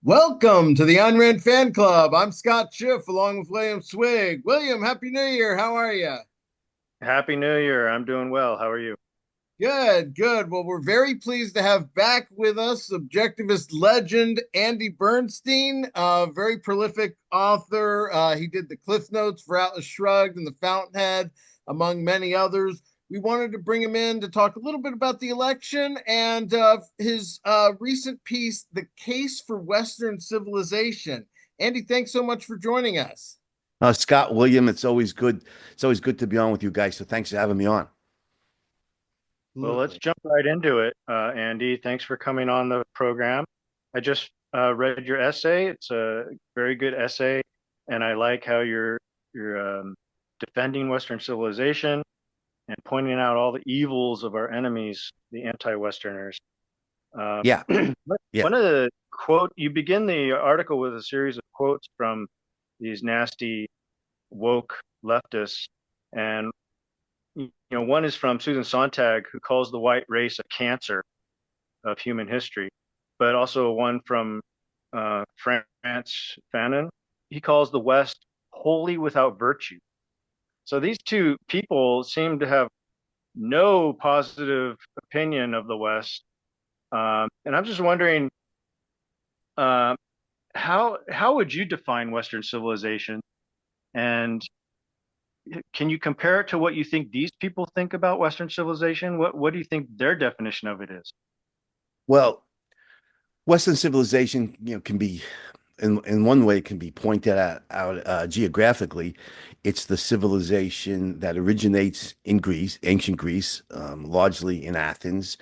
Welcome to the Ayn Rand Fan Club. I'm Scott Schiff along with William Swig. William, Happy New Year. How are you? Happy New Year. I'm doing well. How are you? Good, good. Well, we're very pleased to have back with us Objectivist legend Andy Bernstein, a very prolific author. He did the Cliff Notes for Atlas Shrugged and The Fountainhead, among many others. We wanted to bring him in to talk a little bit about the election and his recent piece, The Case for Western Civilization. Andy, thanks so much for joining us. Scott, William, it's always good. It's always good to be on with you guys. So thanks for having me on. Well, let's Absolutely. jump right into it, Andy. Thanks for coming on the program. I just read your essay. It's a very good essay, and I like how you're defending Western civilization and pointing out all the evils of our enemies, the anti-Westerners. Um, Yeah, yeah. one of the quote you begin the article with a series of quotes from these nasty woke leftists, and one is from Susan Sontag, who calls the white race a cancer of human history, but also one from France Fanon. He calls the West wholly without virtue. So these two people seem to have no positive opinion of the West. And I'm just wondering, uh, how would you define Western civilization? And can you compare it to what you think these people think about Western civilization? What do you think their definition of it is? Well, Western civilization, can be in one way can be pointed out geographically. It's the civilization that originates in Greece, ancient Greece, largely in Athens,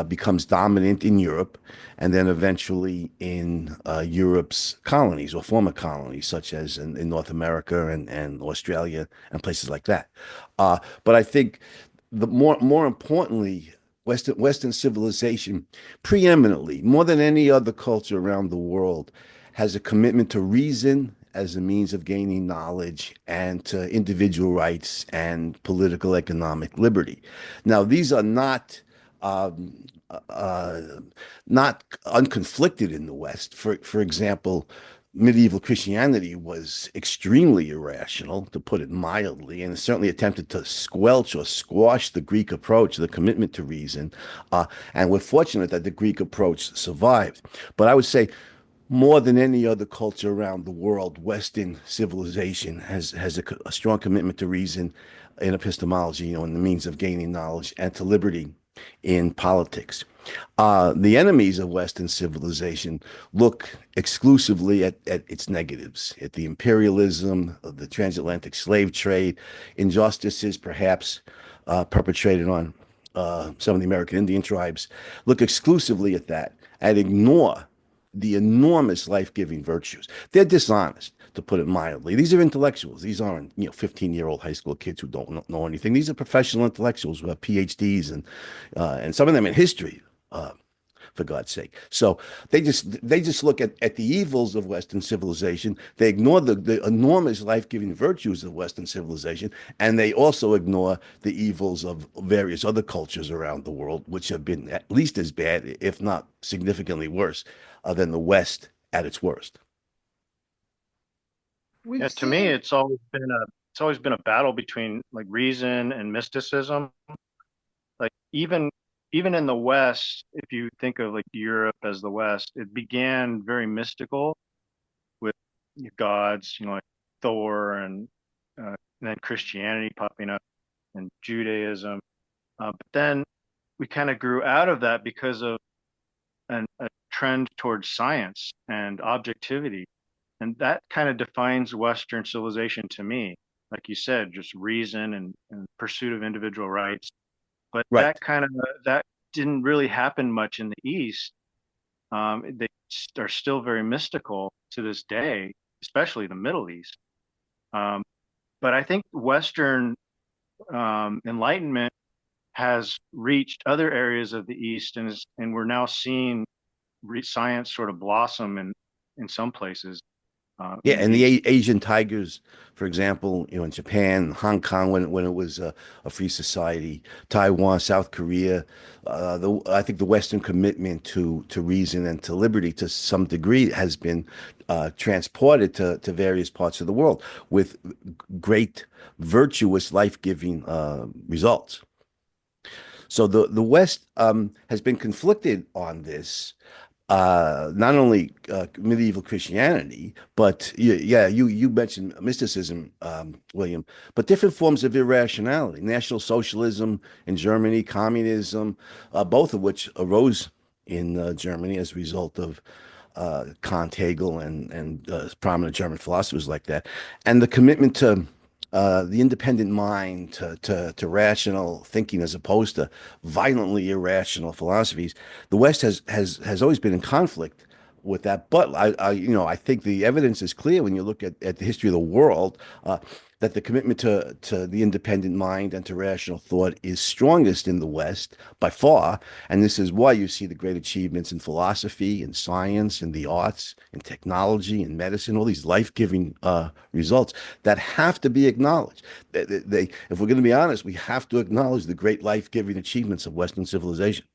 becomes dominant in Europe, and then eventually in Europe's colonies or former colonies, such as in North America and Australia and places like that. But I think the more importantly, Western civilization preeminently, more than any other culture around the world, has a commitment to reason as a means of gaining knowledge and to individual rights and political economic liberty. Now, these are um, uh, not unconflicted in the West. For example, medieval Christianity was extremely irrational, to put it mildly, and certainly attempted to squelch or squash the Greek approach, the commitment to reason. And we're fortunate that the Greek approach survived. But I would say, more than any other culture around the world, Western civilization has a strong commitment to reason in epistemology, in the means of gaining knowledge, and to liberty in politics. The enemies of Western civilization look exclusively at its negatives, at the imperialism, the transatlantic slave trade, injustices perhaps perpetrated on some of the American Indian tribes, look exclusively at that and ignore the enormous life-giving virtues. They're dishonest, to put it mildly. These are intellectuals. These aren't, 15-year-old high school kids who don't know anything. These are professional intellectuals who have PhDs and some of them in history. For God's sake. So they just look at the evils of Western civilization. They ignore the enormous life-giving virtues of Western civilization, and they also ignore the evils of various other cultures around the world, which have been at least as bad, if not significantly worse, than the West at its worst. We've Yeah, to me, seen, it's always been a battle between like reason and mysticism. Like even in the West, if you think of like Europe as the West, it began very mystical with gods, like Thor and then Christianity popping up and Judaism. But then we kind of grew out of that because of a trend towards science and objectivity. And that kind of defines Western civilization to me. Like you said, just reason and pursuit of individual rights. But Right. that didn't really happen much in the East. They are still very mystical to this day, especially the Middle East. Um, but I think Western enlightenment has reached other areas of the East, and we're now seeing science sort of blossom in some places. Yeah, in and the the Asian tigers, for example, in Japan, Hong Kong, when it was a free society, Taiwan, South Korea, I think the Western commitment to reason and to liberty, to some degree, has been transported to various parts of the world with great, virtuous, life-giving results. So the West has been conflicted on this, not only medieval Christianity, but yeah, you mentioned mysticism, William, but different forms of irrationality, National Socialism in Germany, communism, both of which arose in Germany as a result of Kant, Hegel, and prominent German philosophers like that, and the commitment to the independent mind, to rational thinking as opposed to violently irrational philosophies. The West has always been in conflict with that. But I think the evidence is clear when you look at the history of the world, that the commitment to the independent mind and to rational thought is strongest in the West by far. And this is why you see the great achievements in philosophy, in science, in the arts, in technology, in medicine, all these life-giving results that have to be acknowledged. If we're going to be honest, we have to acknowledge the great life-giving achievements of Western civilization.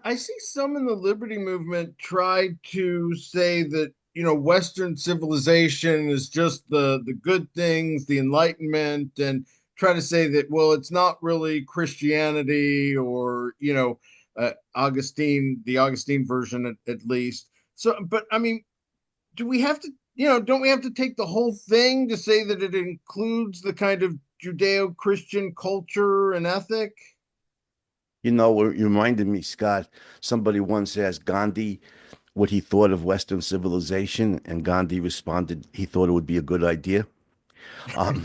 I see some in the liberty movement try to say that, Western civilization is just the good things, the Enlightenment, and try to say that, well, it's not really Christianity or, the Augustine version at least. So, but I mean, do we have to, don't we have to take the whole thing to say that it includes the kind of Judeo-Christian culture and ethic? You reminded me, Scott, somebody once asked Gandhi what he thought of Western civilization, and Gandhi responded he thought it would be a good idea. Um,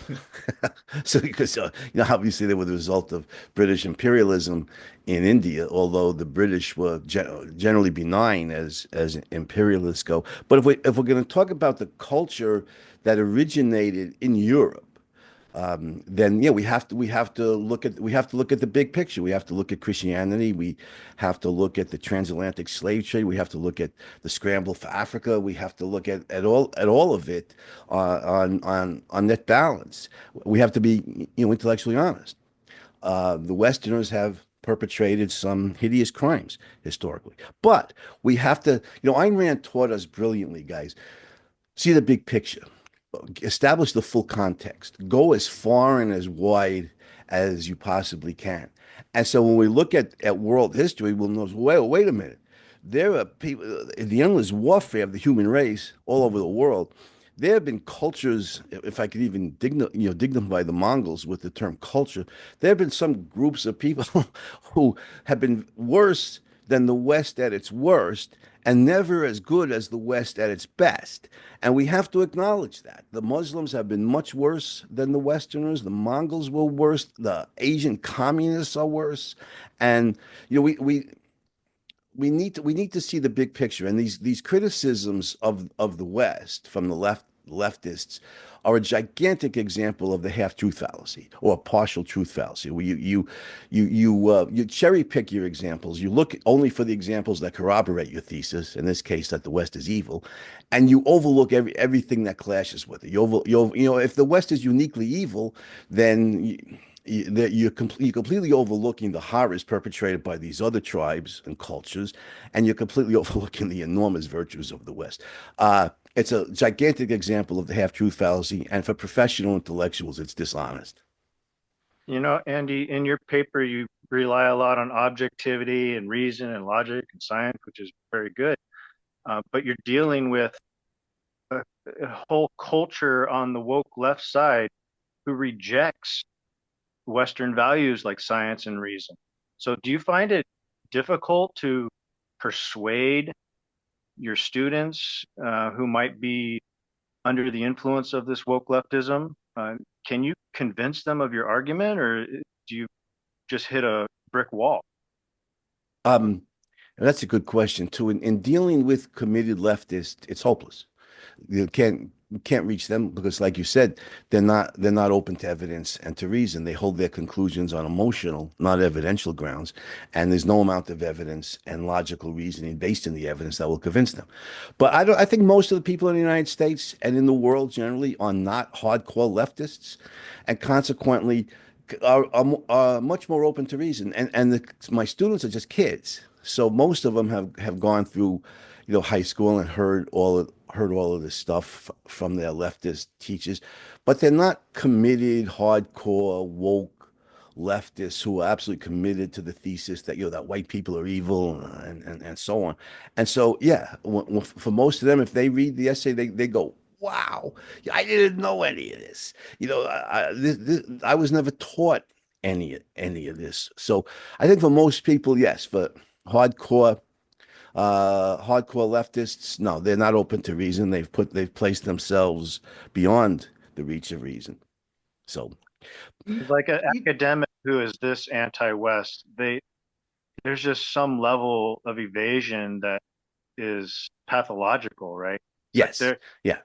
so because obviously they were the result of British imperialism in India, although the British were generally benign as imperialists go. But if we're going to talk about the culture that originated in Europe, then yeah, we have to look at the big picture. We have to look at Christianity. We have to look at the transatlantic slave trade. We have to look at the scramble for Africa. We have to look at all of it on net balance. We have to be intellectually honest. The Westerners have perpetrated some hideous crimes historically, but we have to. Ayn Rand taught us brilliantly, guys. See the big picture, establish the full context, go as far and as wide as you possibly can. And so when we look at world history, we'll notice, wait a minute. There are people in the endless warfare of the human race all over the world. There have been cultures, if I could even dignify the Mongols with the term culture, there have been some groups of people who have been worse than the West at its worst and never as good as the West at its best. And we have to acknowledge that. The Muslims have been much worse than the Westerners. The Mongols were worse. The Asian communists are worse. And we need to see the big picture. And these criticisms of the West from the leftists are a gigantic example of the half-truth fallacy or a partial truth fallacy, where you cherry pick your examples. You look only for the examples that corroborate your thesis. In this case, that the West is evil, and you overlook everything that clashes with it. If the West is uniquely evil, then you're completely overlooking the horrors perpetrated by these other tribes and cultures, and you're completely overlooking the enormous virtues of the West. It's a gigantic example of the half-truth fallacy, and for professional intellectuals, it's dishonest. Andy, in your paper, you rely a lot on objectivity and reason and logic and science, which is very good. But you're dealing with a whole culture on the woke left side who rejects Western values like science and reason. So do you find it difficult to persuade your students who might be under the influence of this woke leftism? Can you convince them of your argument, or do you just hit a brick wall? Um, that's a good question too. In dealing with committed leftists, it's hopeless. You can't we can't reach them because, like you said, they're not open to evidence and to reason. They hold their conclusions on emotional, not evidential grounds, and there's no amount of evidence and logical reasoning based in the evidence that will convince them. But I don't. I think most of the people in the United States and in the world generally are not hardcore leftists, and consequently are much more open to reason. My students are just kids, so most of them have gone through, high school and heard all of this stuff from their leftist teachers, but they're not committed, hardcore, woke leftists who are absolutely committed to the thesis that that white people are evil and so on. And so, yeah, for most of them, if they read the essay, they go, "Wow, I didn't know any of this. I was never taught any of this." So I think for most people, yes, for hardcore hardcore leftists, no, they're not open to reason. They've placed themselves beyond the reach of reason. So Like an You- academic who is this anti-West, there's just some level of evasion that is pathological, right? It's like yes, yeah.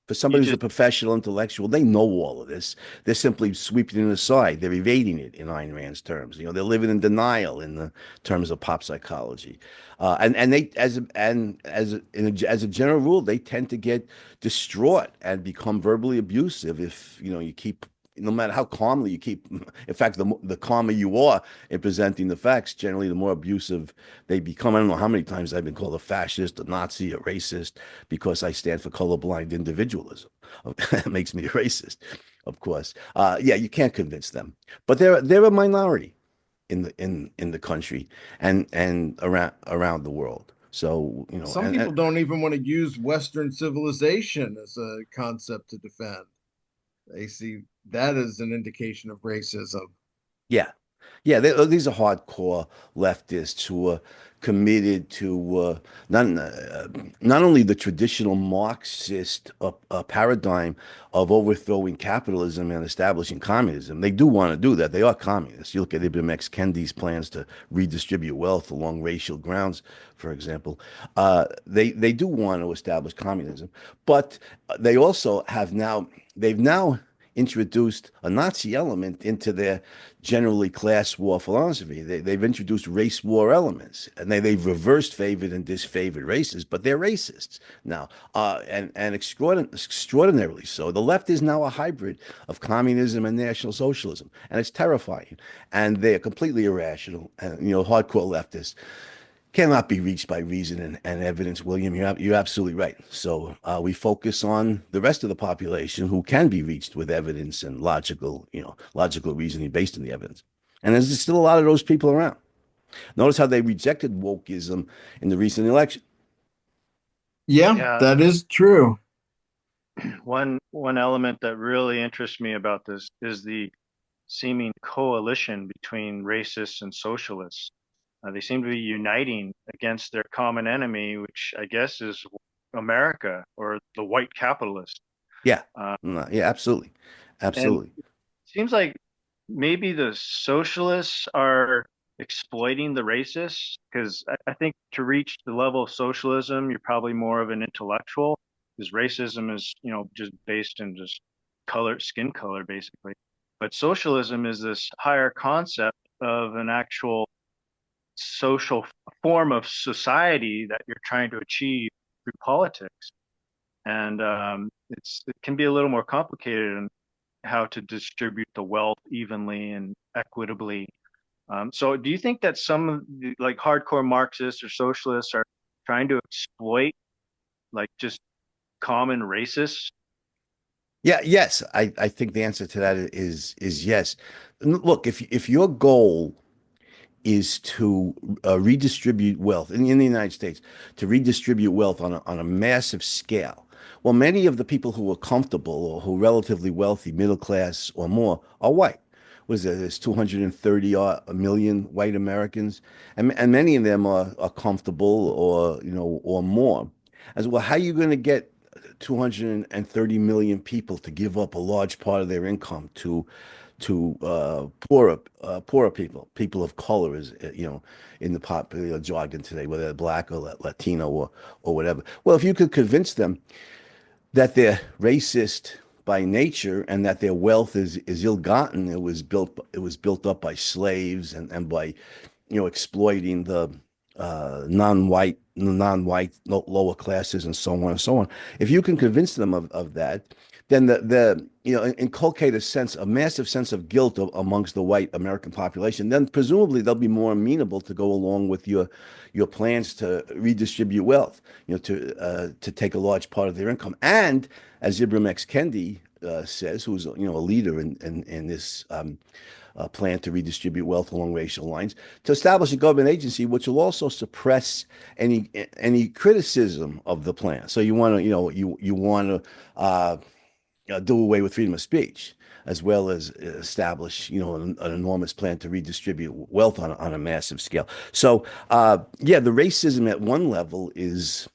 For you somebody who's a just professional intellectual, they know all of this. They're simply sweeping it aside. They're evading it in Ayn Rand's terms. They're living in denial in the terms of pop psychology. And they as a general rule, they tend to get distraught and become verbally abusive if you keep, no matter how calmly you keep. In fact, the calmer you are in presenting the facts, generally the more abusive they become. I don't know how many times I've been called a fascist, a Nazi, a racist because I stand for colorblind individualism. That makes me a racist, of course. Yeah, you can't convince them, but they're a minority in the country and around the world. So some and people don't even want to use Western civilization as a concept to defend. They see that as an indication of racism. yeah. Yeah, these are hardcore leftists who are committed to not only the traditional Marxist paradigm of overthrowing capitalism and establishing communism. They do want to do that. They are communists. You look at Ibram X. Kendi's plans to redistribute wealth along racial grounds, for example. They do want to establish communism, but they also they've now introduced a Nazi element into their generally class war philosophy. They've introduced race war elements, and they've reversed favored and disfavored races, but they're racists now, and extraordinarily so. The left is now a hybrid of communism and National Socialism, and it's terrifying. And they are completely irrational, and hardcore leftists cannot be reached by reason and evidence. William, you're absolutely right. So we focus on the rest of the population who can be reached with evidence and logical reasoning based on the evidence. And there's still a lot of those people around. Notice how they rejected wokeism in the recent election. Yeah, yeah. that is true. One element that really interests me about this is the seeming coalition between racists and socialists. They seem to be uniting against their common enemy, which I guess is America or the white capitalist. Yeah, Uh, no, yeah, absolutely, and absolutely. it seems like maybe the socialists are exploiting the racists because I think to reach the level of socialism, you're probably more of an intellectual because racism is, just based in just skin color, basically. But socialism is this higher concept of an actual social form of society that you're trying to achieve through politics. And it can be a little more complicated in how to distribute the wealth evenly and equitably. So do you think that some of the like hardcore Marxists or socialists are trying to exploit like just common racists? Yeah, yes, I think the answer to that is yes. Look, if your goal is to redistribute wealth in the United States, to redistribute wealth on a massive scale. Well, many of the people who are comfortable or who are relatively wealthy, middle class or more, are white. What is there? There's 230 million white Americans, and many of them are comfortable or more. As well, how are you going to get 230 million people to give up a large part of their income to poorer people of color, is in the popular jargon today, whether they're black or Latino or whatever. Well, if you could convince them that they're racist by nature and that their wealth is ill-gotten. It was built up by slaves and by exploiting the non-white lower classes and so on and so on. If you can convince them of that, then inculcate a massive sense of guilt amongst the white American population, then presumably they'll be more amenable to go along with your plans to redistribute wealth, to take a large part of their income. And as Ibram X. Kendi says, who's a leader in this plan to redistribute wealth along racial lines, to establish a government agency which will also suppress any criticism of the plan. So you want to you want to do away with freedom of speech, as well as establish, an enormous plan to redistribute wealth on a massive scale. So, yeah, the racism at one level is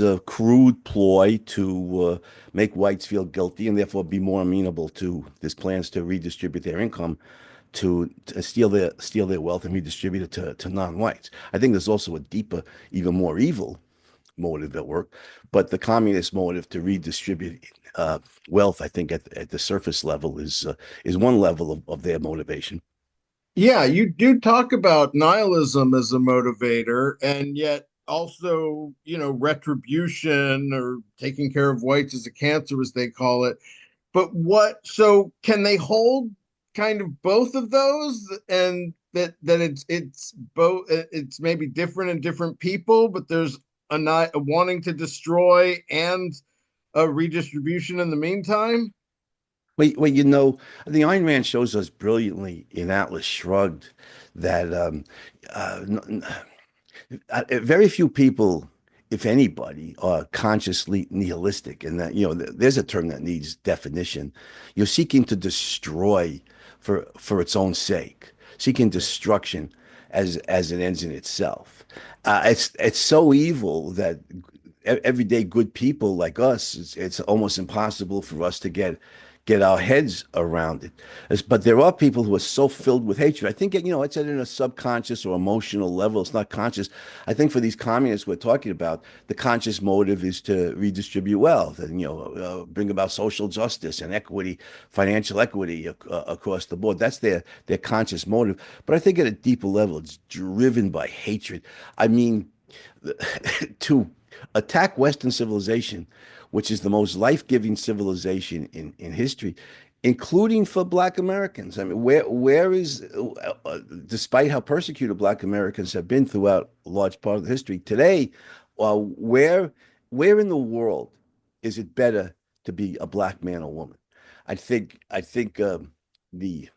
a crude ploy to make whites feel guilty and therefore be more amenable to these plans to redistribute their income, to steal their wealth and redistribute it to non-whites. I think there's also a deeper, even more evil motive at work, but the communist motive to redistribute wealth, I think at the surface level is one level of their motivation. Yeah, you do talk about nihilism as a motivator, and yet also, retribution or taking care of whites as a cancer, as they call it. But so can they hold kind of both of those, and that it's both, it's maybe different in different people, but there's a wanting to destroy and a redistribution in the meantime? Well, the Ayn Rand shows us brilliantly in Atlas Shrugged that very few people, if anybody, are consciously nihilistic, and that there's a term that needs definition. You're seeking to destroy for its own sake, seeking destruction as it ends in itself. It's so evil that everyday good people like us, it's almost impossible for us to get our heads around it. But there are people who are so filled with hatred. I think, it's at a subconscious or emotional level. It's not conscious. I think for these communists we're talking about, the conscious motive is to redistribute wealth and, bring about social justice and equity, financial equity across the board. That's their conscious motive. But I think at a deeper level, it's driven by hatred. I mean, to attack Western civilization, which is the most life-giving civilization in history, including for Black Americans. I mean, where is, despite how persecuted Black Americans have been throughout a large part of the history, today, where in the world is it better to be a Black man or woman? I think the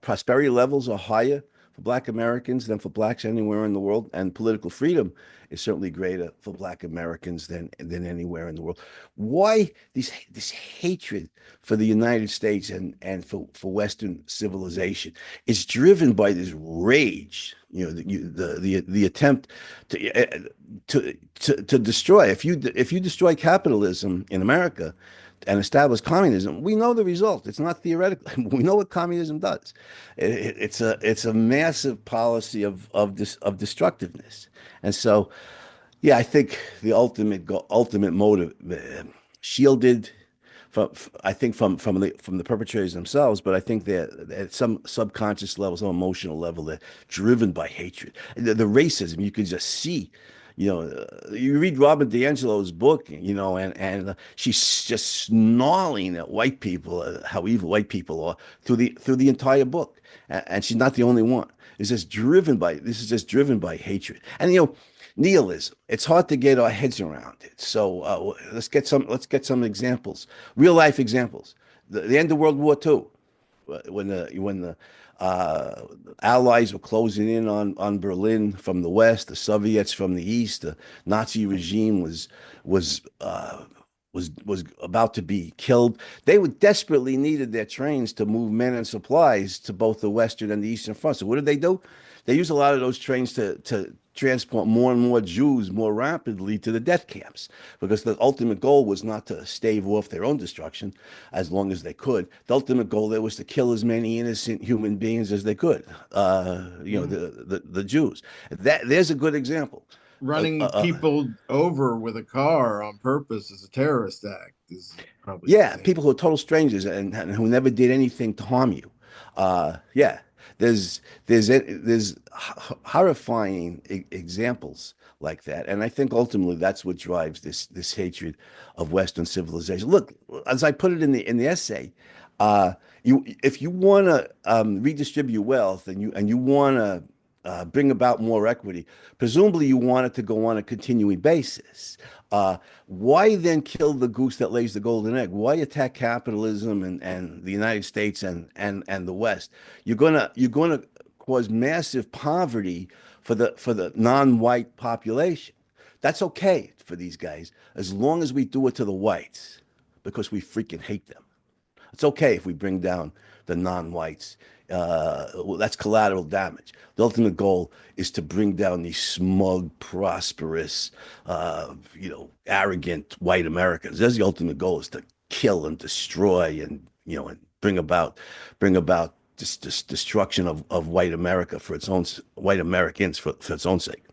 prosperity levels are higher for Black Americans than for Blacks anywhere in the world, and political freedom is certainly greater for Black Americans than anywhere in the world. Why this hatred for the United States and for Western civilization is driven by this rage, the attempt to destroy. If you destroy capitalism in America and establish communism, we know the result. It's not theoretical. We know what communism does. It's a massive policy of destructiveness. And so, yeah, I think the ultimate motive, shielded from, I think from the perpetrators themselves, but I think that at some subconscious level, some emotional level, they're driven by hatred. The racism you can just see. You read Robin DiAngelo's book, and she's just snarling at white people, how evil white people are through the entire book, and she's not the only one. This is just driven by hatred, and nihilism. It's hard to get our heads around it. So let's get some examples, real life examples. The end of World War II, when the Allies were closing in on Berlin from the west, the Soviets from the east, the Nazi regime was about to be killed. They would desperately needed their trains to move men and supplies to both the western and the eastern front. So what did they do? They used a lot of those trains to transport more and more Jews more rapidly to the death camps, because the ultimate goal was not to stave off their own destruction as long as they could. The ultimate goal there was to kill as many innocent human beings as they could. The Jews. There's a good example. running people over with a car on purpose is a terrorist act is probably the Yeah, same. people who are total strangers and who never did anything to harm you. Yeah, there's horrifying examples like that, and I think ultimately that's what drives this hatred of Western civilization. Look, as I put it in the essay, you if you want to redistribute wealth and you want to bring about more equity, presumably you want it to go on a continuing basis. Why then kill the goose that lays the golden egg? Why attack capitalism and the United States and the West? You're gonna cause massive poverty for the non-white population. That's okay for these guys as long as we do it to the whites because we freaking hate them. It's okay if we bring down the non-whites. Well, that's collateral damage. The ultimate goal is to bring down these smug, prosperous, arrogant white Americans. That's the ultimate goal: is to kill and destroy and bring about this destruction of white America for its own white Americans for its own sake.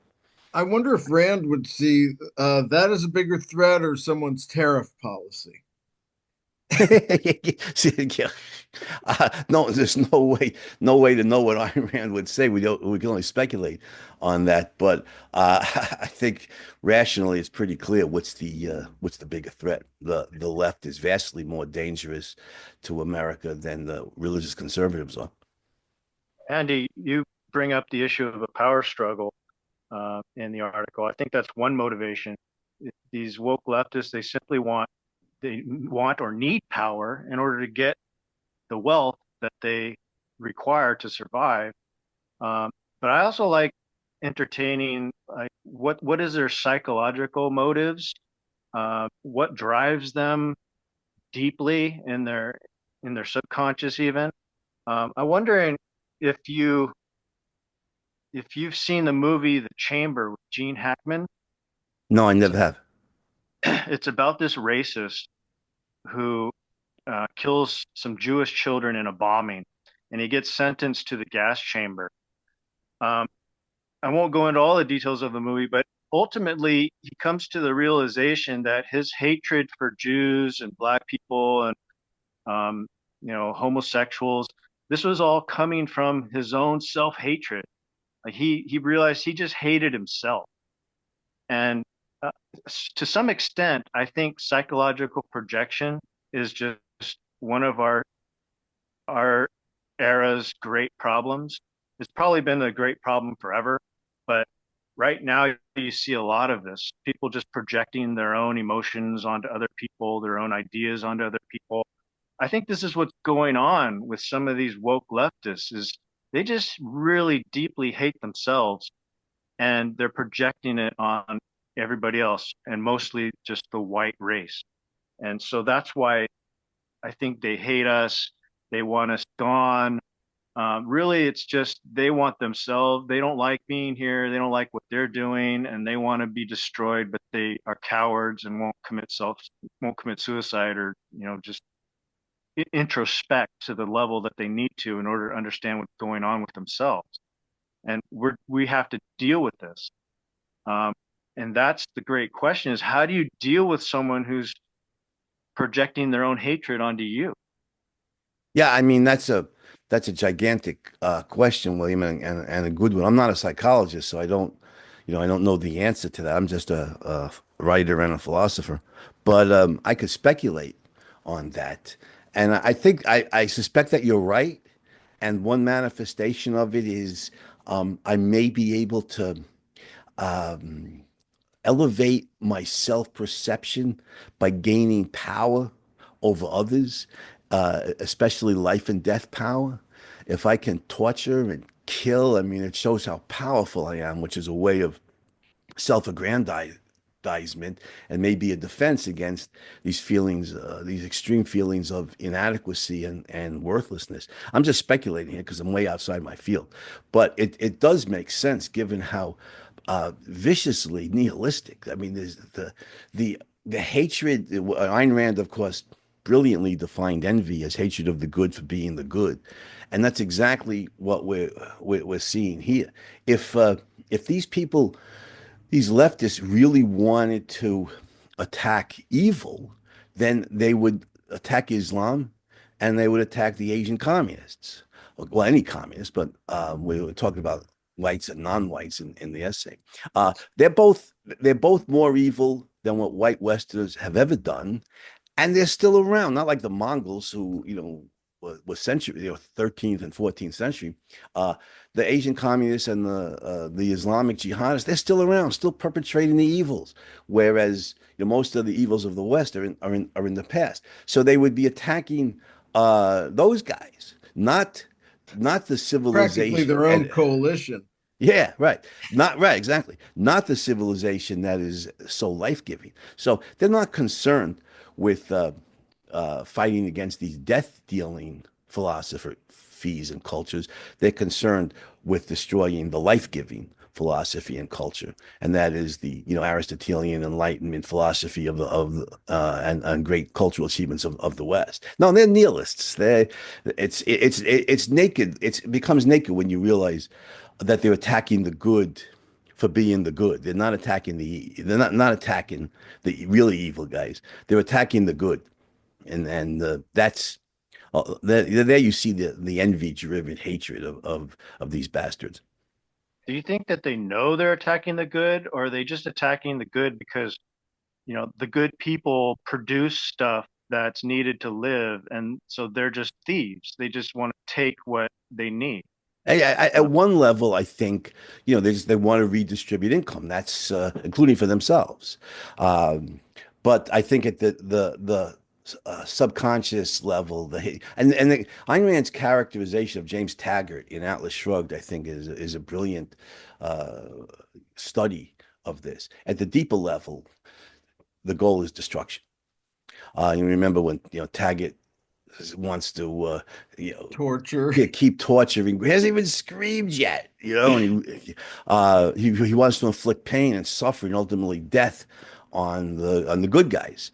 I wonder if Rand would see that as a bigger threat or someone's tariff policy. Yeah. No, there's no way to know what Ayn Rand would say. We can only speculate on that. But I think rationally, it's pretty clear what's the bigger threat. The left is vastly more dangerous to America than the religious conservatives are. Andy, you bring up the issue of a power struggle in the article. I think that's one motivation. These woke leftists, they want or need power in order to get the wealth that they require to survive. But I also like entertaining, like what is their psychological motives? What drives them deeply in their subconscious even? I'm wondering if you've seen the movie The Chamber with Gene Hackman. No, I It's never have. it's about this racist who kills some Jewish children in a bombing, and he gets sentenced to the gas chamber. Um, I won't go into all the details of the movie, but ultimately he comes to the realization that his hatred for Jews and black people and homosexuals, this was all coming from his own self-hatred. Like he realized he just hated himself, and uh, to some extent, I think psychological projection is just one of our era's great problems. It's probably been a great problem forever, but right now you see a lot of this. People just projecting their own emotions onto other people, their own ideas onto other people. I think this is what's going on with some of these woke leftists is they just really deeply hate themselves and they're projecting it on everybody else and mostly just the white race. And so that's why I think they hate us. They want us gone. Really, it's just they want themselves. They don't like being here. They don't like what they're doing, and they want to be destroyed. But they are cowards and won't commit suicide, or just introspect to the level that they need to in order to understand what's going on with themselves. And we have to deal with this. Um, and that's the great question: is how do you deal with someone who's projecting their own hatred onto you? Yeah, I mean that's a gigantic question, William, and a good one. I'm not a psychologist, so I don't know the answer to that. I'm just a writer and a philosopher, but I could speculate on that, and I think I suspect that you're right. And one manifestation of it is I may be able to elevate my self-perception by gaining power over others, especially life and death power. If I can torture and kill, I mean, it shows how powerful I am, which is a way of self-aggrandizement and maybe a defense against these feelings, these extreme feelings of inadequacy and worthlessness. I'm just speculating here because I'm way outside my field, but it does make sense given how viciously nihilistic. I mean, there's the hatred. Ayn Rand, of course, brilliantly defined envy as hatred of the good for being the good, and that's exactly what we're seeing here. If these people these leftists really wanted to attack evil, then they would attack Islam and they would attack the Asian communists. Well, any communist, but we were talking about whites and non-whites in the essay. They're both more evil than what white Westerners have ever done, and they're still around. Not like the Mongols, who was century, 13th and 14th century. Uh, the Asian communists and the Islamic jihadists, they're still around, still perpetrating the evils. Whereas most of the evils of the West are in the past. So they would be attacking those guys, not the Practically civilization. their own And coalition. yeah, right. Not right, exactly. Not the civilization that is so life-giving. So they're not concerned with fighting against these death-dealing philosophies and cultures. They're concerned with destroying the life-giving philosophy and culture, and that is the Aristotelian Enlightenment philosophy and great cultural achievements of the West. No, they're nihilists. It's naked. It becomes naked when you realize that they're attacking the good for being the good. They're not attacking they're not attacking the really evil guys. They're attacking the good, and that's there you see the envy driven hatred of these bastards. Do you think that they know they're attacking the good, or are they just attacking the good because, the good people produce stuff that's needed to live, and so they're just thieves. They just want to take what they need. At one level, I think they want to redistribute income. That's including for themselves. But I think at the subconscious level, Ayn Rand's characterization of James Taggart in Atlas Shrugged, I think, is a brilliant uh, study of this. At the deeper level, the goal is destruction. You remember when Taggart wants to Torture. keep torturing. He hasn't even screamed yet, and he wants to inflict pain and suffering, ultimately death, on the good guys.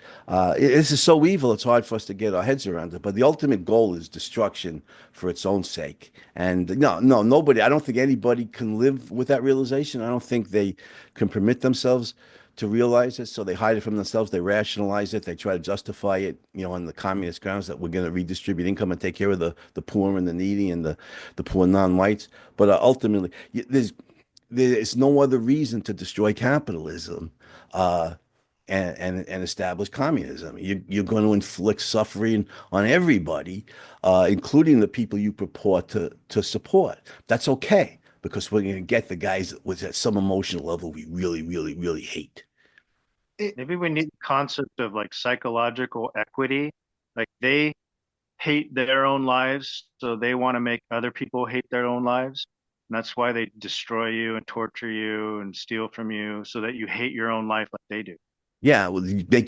This is so evil; it's hard for us to get our heads around it. But the ultimate goal is destruction for its own sake. And no, no, nobody. I don't think anybody can live with that realization. I don't think they can permit themselves to realize it, so they hide it from themselves. They rationalize it. They try to justify it, on the communist grounds that we're going to redistribute income and take care of the poor and the needy and the poor non-whites. But ultimately, there's no other reason to destroy capitalism uh, and establish communism. You're going to inflict suffering on everybody, including the people you purport to support. That's okay, because we're going to get the guys with at some emotional level we really, really, really hate. It, Maybe we need the concept of like psychological equity. Like they hate their own lives, so they want to make other people hate their own lives. And that's why they destroy you and torture you and steal from you so that you hate your own life like they do. Yeah, well,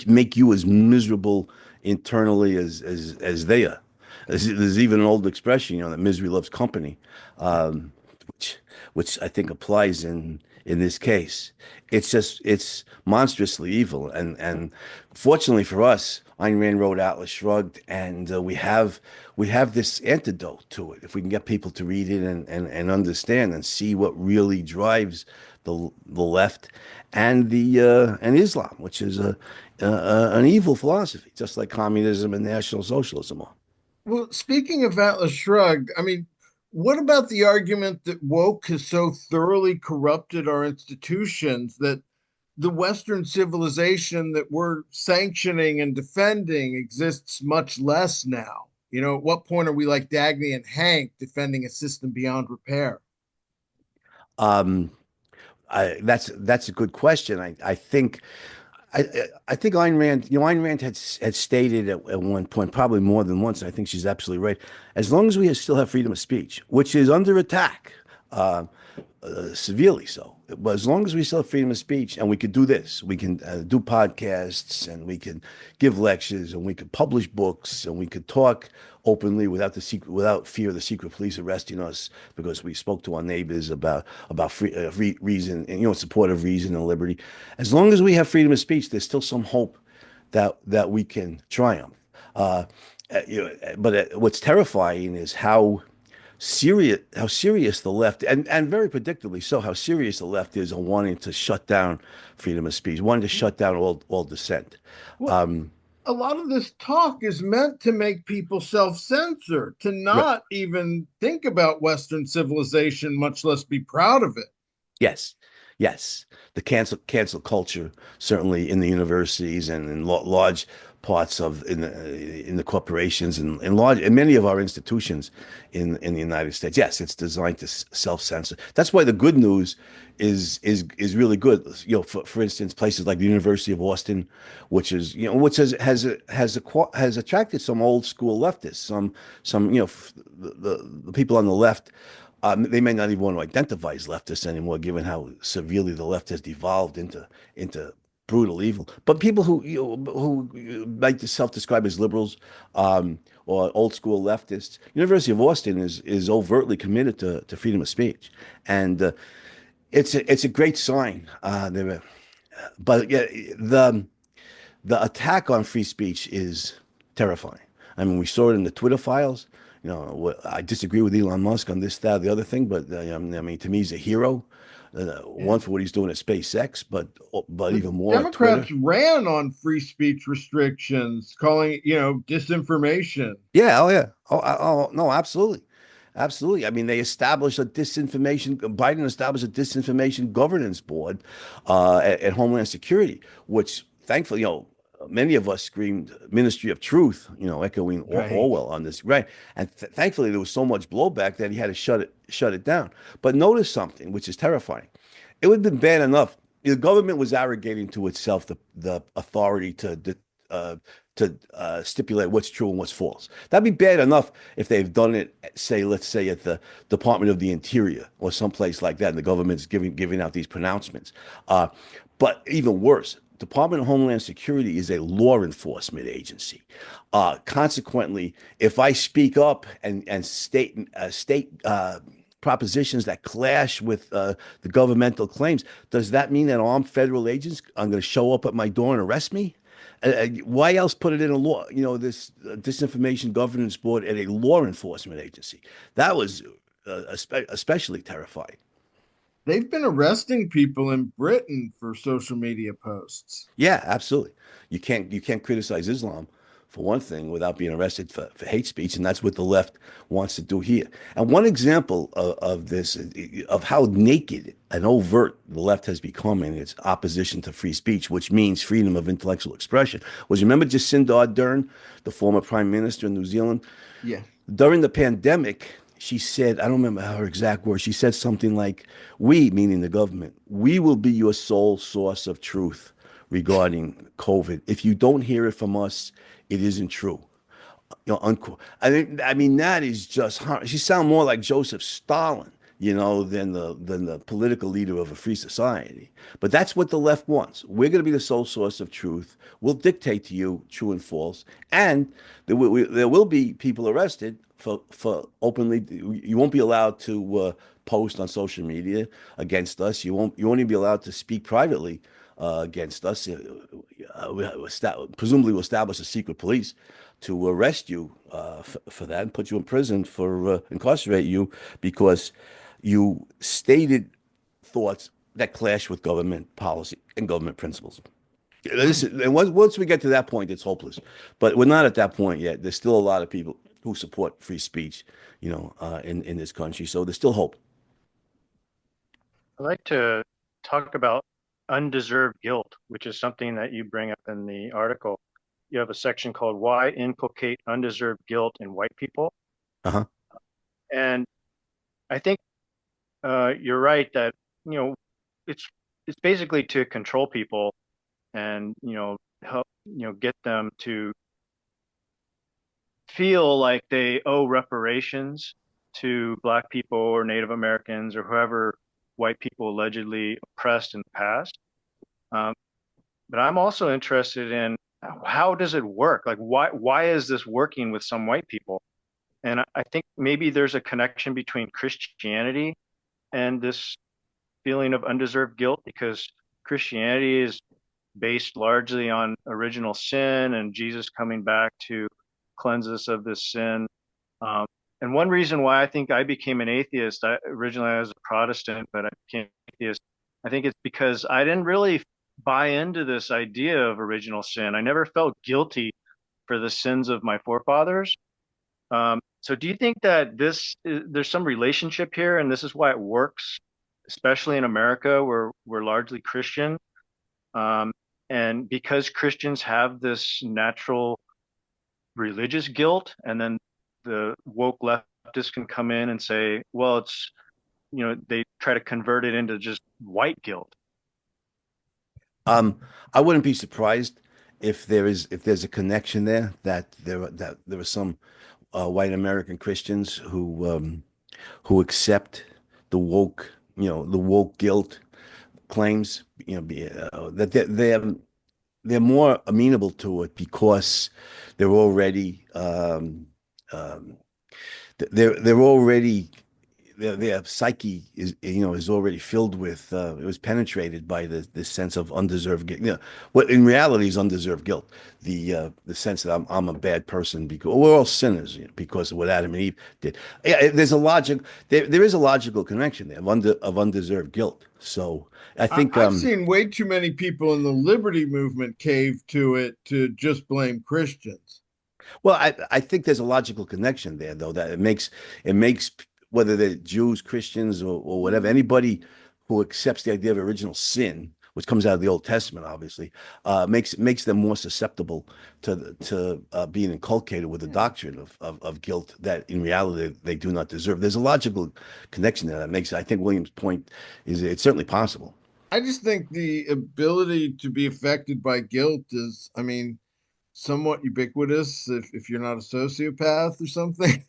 make you as miserable internally as they are. There's even an old expression, that misery loves company, um, which which I think applies in this case. It's monstrously evil, and fortunately for us, Ayn Rand wrote Atlas Shrugged, and we have this antidote to it. If we can get people to read it and understand and see what really drives the left and Islam, which is an evil philosophy, just like communism and National Socialism are. well, speaking of Atlas Shrugged, I mean, what about the argument that woke has so thoroughly corrupted our institutions that the Western civilization that we're sanctioning and defending exists much less now? At what point are we like Dagny and Hank defending a system beyond repair? Um, that's a good question. I think Ayn Rand, Ayn Rand had stated at one point, probably more than once, and I think she's absolutely right. As long as we still have freedom of speech, which is under attack, uh, severely so. But as long as we still have freedom of speech, and we could do this, we can do podcasts, and we can give lectures, and we could publish books, and we could talk openly without fear of the secret police arresting us because we spoke to our neighbors about reason and support of reason and liberty. As long as we have freedom of speech, there's still some hope that we can triumph. But what's terrifying is how serious the left, and very predictably so, how serious the left is on wanting to shut down freedom of speech, wanting to shut down all dissent. Well, Um, a lot of this talk is meant to make people self-censor, to right. not even think about Western civilization, much less be proud of it. Yes, yes. The cancel culture, certainly in the universities and in large parts of in the corporations and in many of our institutions in the United States. Yes, it's designed to self-censor. That's why the good news is really good. You know, for instance, places like the University of Austin, which is has attracted some old school leftists, some the people on the left. They may not even want to identify as leftists anymore, given how severely the left has devolved into brutal evil. But people who like to self-describe as liberals or old school leftists, University of Austin is overtly committed to freedom of speech, and it's a great sign. But yeah, the attack on free speech is terrifying. I mean, we saw it in the Twitter files. You know, I disagree with Elon Musk on this, that, the other thing, but I mean, to me, he's a hero. Yeah. One for what he's doing at SpaceX, but The even more at Twitter. Democrats ran on free speech restrictions, calling it, disinformation. Yeah, oh yeah, oh no, absolutely, absolutely. I mean, they established a disinformation. Biden established a disinformation governance board at Homeland Security, which thankfully, many of us screamed "Ministry of Truth," echoing Right. Orwell on this, right? And thankfully, there was so much blowback that he had to shut it down. But notice something, which is terrifying. It would have been bad enough. The government was arrogating to itself the authority uh, to stipulate what's true and what's false. That'd be bad enough if they've done it, let's say at the Department of the Interior or someplace like that, and the government's giving out these pronouncements. Uh, but even worse, Department of Homeland Security is a law enforcement agency. Consequently, if I speak up and state propositions that clash with the governmental claims, does that mean that armed federal agents are going to show up at my door and arrest me? Why else put it in a law? This disinformation governance board at a law enforcement agency. That was especially terrifying. They've been arresting people in Britain for social media posts. Yeah, absolutely. You can't criticize Islam for one thing without being arrested for hate speech, and that's what the left wants to do here. And one example of this, of how naked and overt the left has become in its opposition to free speech, which means freedom of intellectual expression, was, you remember Jacinda Ardern, the former prime minister in New Zealand? Yeah. During the pandemic, she said, I don't remember her exact words. She said something like, "We," meaning the government, "we will be your sole source of truth regarding COVID. If you don't hear it from us, it isn't true." Unquote. I mean, that is just hard. She sounds more like Joseph Stalin, than the political leader of a free society. But that's what the left wants. We're going to be the sole source of truth. We'll dictate to you true and false, and there will be people arrested for openly. You won't be allowed to post on social media against us. You won't even be allowed to speak privately against us. Presumably, we'll establish a secret police to arrest you for that and put you in prison for incarcerate you because you stated thoughts that clash with government policy and government principles. And once we get to that point, it's hopeless. But we're not at that point yet. There's still a lot of people who support free speech, in this country. So there's still hope. I'd like to talk about undeserved guilt, which is something that you bring up in the article. You have a section called "Why Inculcate Undeserved Guilt in White People." Uh-huh. And I think you're right that, you know, it's it's basically to control people and, help, get them to feel like they owe reparations to Black people or Native Americans or whoever white people allegedly oppressed in the past. Um, but I'm also interested in how does it work? Like, why is this working with some white people? And I think maybe there's a connection between Christianity and this feeling of undeserved guilt because Christianity is based largely on original sin and Jesus coming back to cleanse us of this sin. Um, and one reason why I think I became an atheist, originally I was a Protestant, but I became an atheist. I think it's because I didn't really buy into this idea of original sin. I never felt guilty for the sins of my forefathers. So do you think that there's some relationship here, and this is why it works, especially in America, where we're largely Christian, um, and because Christians have this natural religious guilt, and then the woke leftists can come in and say, well, they try to convert it into just white guilt. I wouldn't be surprised if there's a connection there that there are some white American Christians who accept the woke the woke guilt claims that they're more amenable to it because they're already they're already their psyche is already filled with it was penetrated by this sense of undeserved guilt. What in reality is undeserved guilt, the sense that I'm a bad person because we're all sinners because of what Adam and Eve did. Yeah, there's a logic there is a logical connection there of undeserved guilt. So I think I've seen way too many people in the liberty movement cave to it to just blame Christians. well, I think there's a logical connection there, though, that it makes whether they're Jews, Christians, or whatever, anybody who accepts the idea of original sin, which comes out of the Old Testament, obviously, makes them more susceptible to being inculcated with the doctrine of guilt that in reality they do not deserve. There's a logical connection there that makes. I think William's point is it's certainly possible. I just think the ability to be affected by guilt is, I mean, somewhat ubiquitous if you're not a sociopath or something.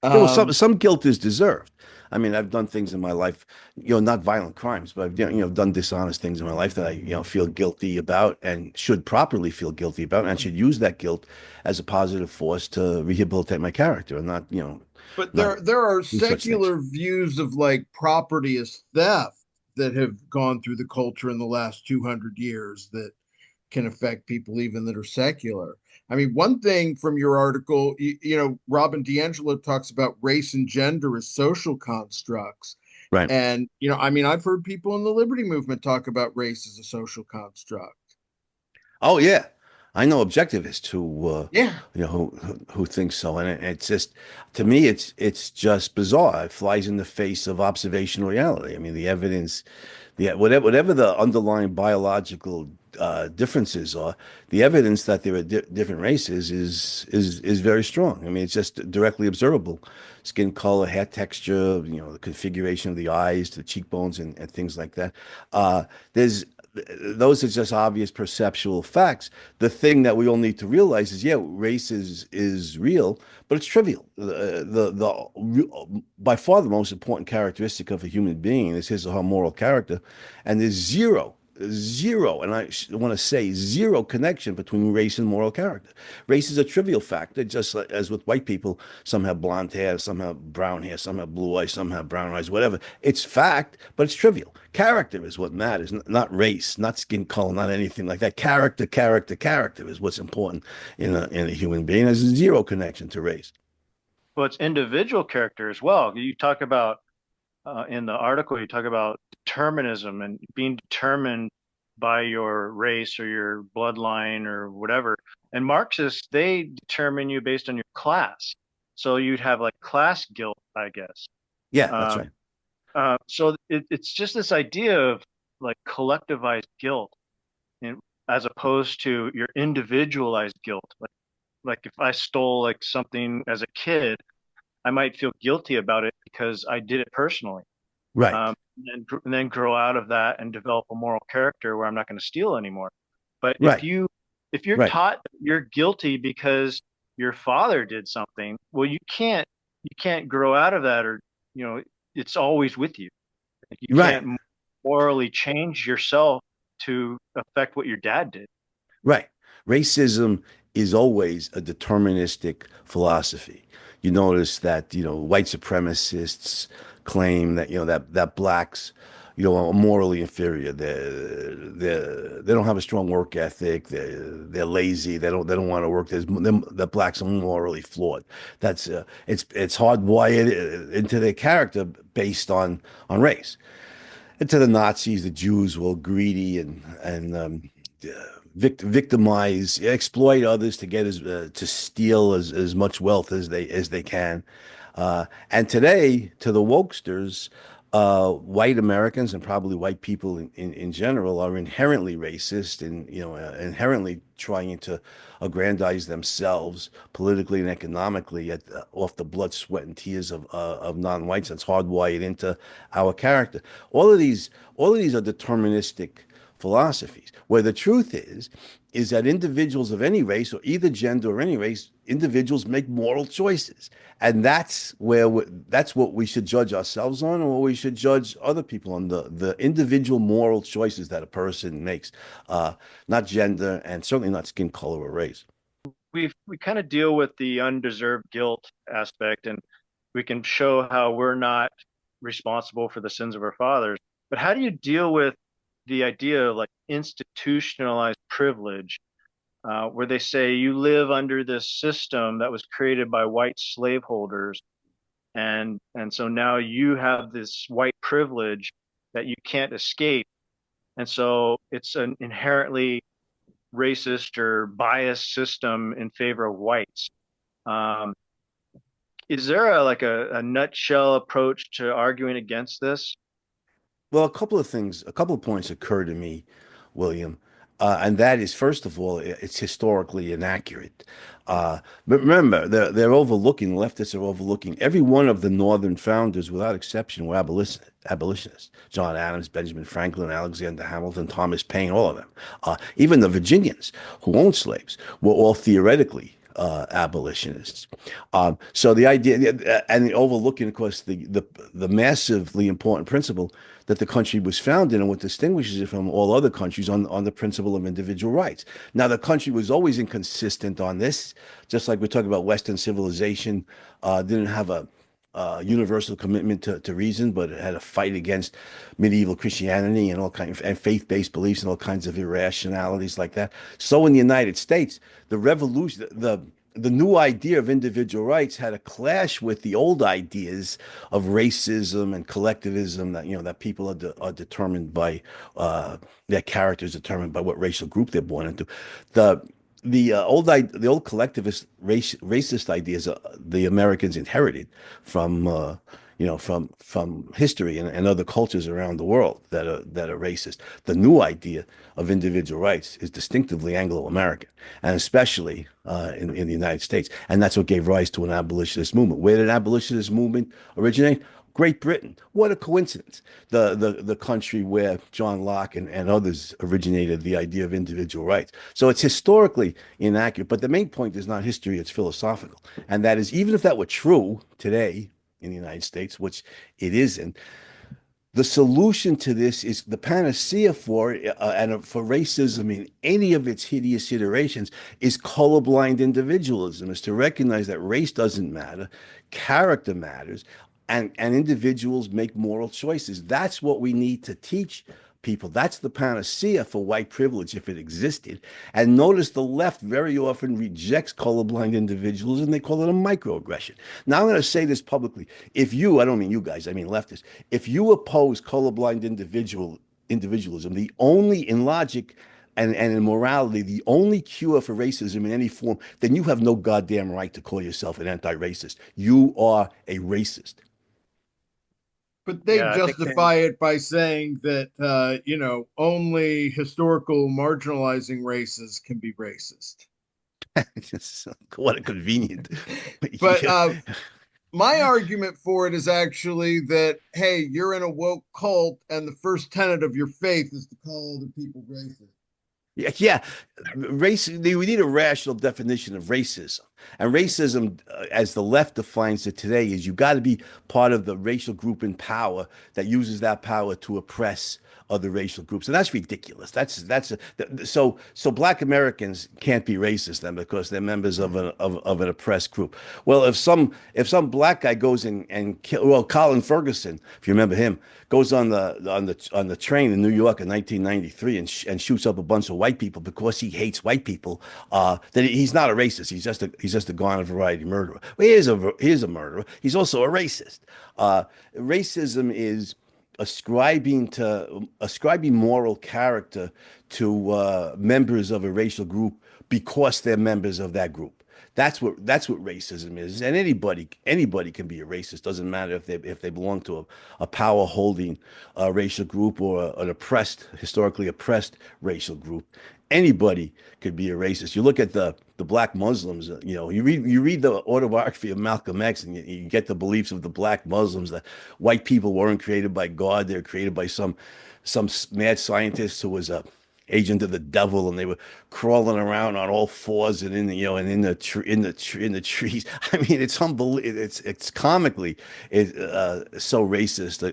Yeah, well, some um, some guilt is deserved. I mean, I've done things in my life, not violent crimes, but I've done dishonest things in my life that I feel guilty about and should properly feel guilty about, and I should use that guilt as a positive force to rehabilitate my character and not but not there are do such things. secular views of like property as theft that have gone through the culture in the last 200 years that can affect people even that are secular. I mean, one thing from your article, Robin DiAngelo talks about race and gender as social constructs. Right. And, I mean, I've heard people in the liberty movement talk about race as a social construct. Oh yeah, I know objectivists Yeah. who think so, and it's just to me it's just bizarre. It flies in the face of observational reality. I mean, the evidence, whatever the underlying biological differences are, the evidence that there are different races is very strong. I mean, it's just directly observable. Skin color, hair texture, the configuration of the eyes, the cheekbones, and things like that. There's those are just obvious perceptual facts. The thing that we all need to realize is, yeah, race is real, but it's trivial. By far the most important characteristic of a human being is his or her moral character, and there's zero, and I want to say zero connection between race and moral character. Race is a trivial factor, just as with white people. Some have blonde hair, some have brown hair, some have blue eyes, some have brown eyes, whatever. It's fact, but it's trivial. Character is what matters, not race, not skin color, not anything like that. Character is what's important in a human being. There's zero connection to race. Well, it's individual character as well. You talk about in the article, you talk about determinism and being determined by your race or your bloodline or whatever. And Marxists, they determine you based on your class. So you'd have like class guilt, I guess. Yeah, that's Um, right. so it's just this idea of like collectivized guilt, and, as opposed to your individualized guilt. Like if I stole like something as a kid, I might feel guilty about it because I did it personally. Right, And then grow out of that and develop a moral character where I'm not going to steal anymore. But right, if you're right, taught you're guilty because your father did something, well, you can't grow out of that, or it's always with you. Like, you right. can't morally change yourself to affect what your dad did. Right. Racism is always a deterministic philosophy. You notice that, white supremacists claim that, that blacks, morally inferior. They don't have a strong work ethic. They're lazy. They don't want to work. The blacks are morally flawed. It's hardwired into their character based on race. And to the Nazis, the Jews were greedy and victimize, exploit others to get to steal as much wealth as they can. And today, to the wokesters, white Americans and probably white people in general are inherently racist and inherently trying to aggrandize themselves politically and economically off the blood, sweat, and tears of non-whites. That's hardwired into our character. All of these are deterministic philosophies, where the truth is that individuals of any race or either gender or any race, individuals make moral choices. And that's what we should judge ourselves on, or we should judge other people on, the individual moral choices that a person makes, not gender and certainly not skin color or race. We kind of deal with the undeserved guilt aspect, and we can show how we're not responsible for the sins of our fathers. But how do you deal with the idea of like institutionalized privilege, where they say you live under this system that was created by white slaveholders, and so now you have this white privilege that you can't escape, and so it's an inherently racist or biased system in favor of whites. Um, is there a nutshell approach to arguing against this? Well, a couple of points occur to me, William, and that is, first of all, it's historically inaccurate. But remember, leftists are overlooking every one of the Northern founders, without exception, were abolitionists. John Adams, Benjamin Franklin, Alexander Hamilton, Thomas Paine, all of them. Even the Virginians who owned slaves were all theoretically abolitionists. So the idea, and overlooking, of course, the massively important principle that the country was founded and what distinguishes it from all other countries on the principle of individual rights. Now, the country was always inconsistent on this, just like we're talking about Western civilization, didn't have a universal commitment to reason, but it had a fight against medieval Christianity and all kinds and faith-based beliefs and all kinds of irrationalities like that. So in the United States, the revolution, the new idea of individual rights had a clash with the old ideas of racism and collectivism, that people are determined by their characters, determined by what racial group they're born into. The old collectivist racist ideas the Americans inherited from history and other cultures around the world that are racist. The new idea of individual rights is distinctively Anglo-American, and especially in the United States, and that's what gave rise to an abolitionist movement. Where did an abolitionist movement originate? Great Britain. What a coincidence. The country where John Locke and others originated the idea of individual rights. So it's historically inaccurate, but the main point is not history, it's philosophical. And that is, even if that were true today in the United States, which it isn't, the solution to this is the panacea for and for racism in any of its hideous iterations is colorblind individualism, is to recognize that race doesn't matter, character matters, and individuals make moral choices. That's what we need to teach people. That's the panacea for white privilege if it existed. And notice the left very often rejects colorblind individuals and they call it a microaggression. Now I'm going to say this publicly. I don't mean you guys, I mean leftists. If you oppose colorblind individualism, the only in logic and in morality, the only cure for racism in any form, then you have no goddamn right to call yourself an anti-racist. You are a racist. But they Yeah, I think justify it by saying that only historical marginalizing races can be racist. What a convenient. But Yeah. my argument for it is actually that, hey, you're in a woke cult, and the first tenet of your faith is to call other people racist. Yeah, we need a rational definition of racism. And racism, as the left defines it today, is you got to be part of the racial group in power that uses that power to oppress other racial groups, and that's ridiculous. So Black Americans can't be racist then because they're members of an oppressed group. Well, if some black guy goes and kill, well, Colin Ferguson, if you remember him, goes on the train in New York in 1993 and shoots up a bunch of white people because he hates white people, then he's not a racist. He's just a garden variety murderer. Well, he is a murderer. He's also a racist. Racism is ascribing moral character to members of a racial group because they're members of that group. That's what racism is. And anybody can be a racist. Doesn't matter if they belong to a power holding racial group or an historically oppressed racial group. Anybody could be a racist. You look at the black Muslims. You read the autobiography of Malcolm X, and you get the beliefs of the black Muslims that white people weren't created by God. They're created by some mad scientist who was a agent of the devil, and they were crawling around on all fours and in the trees. I mean, it's unbelievable. It's comically so racist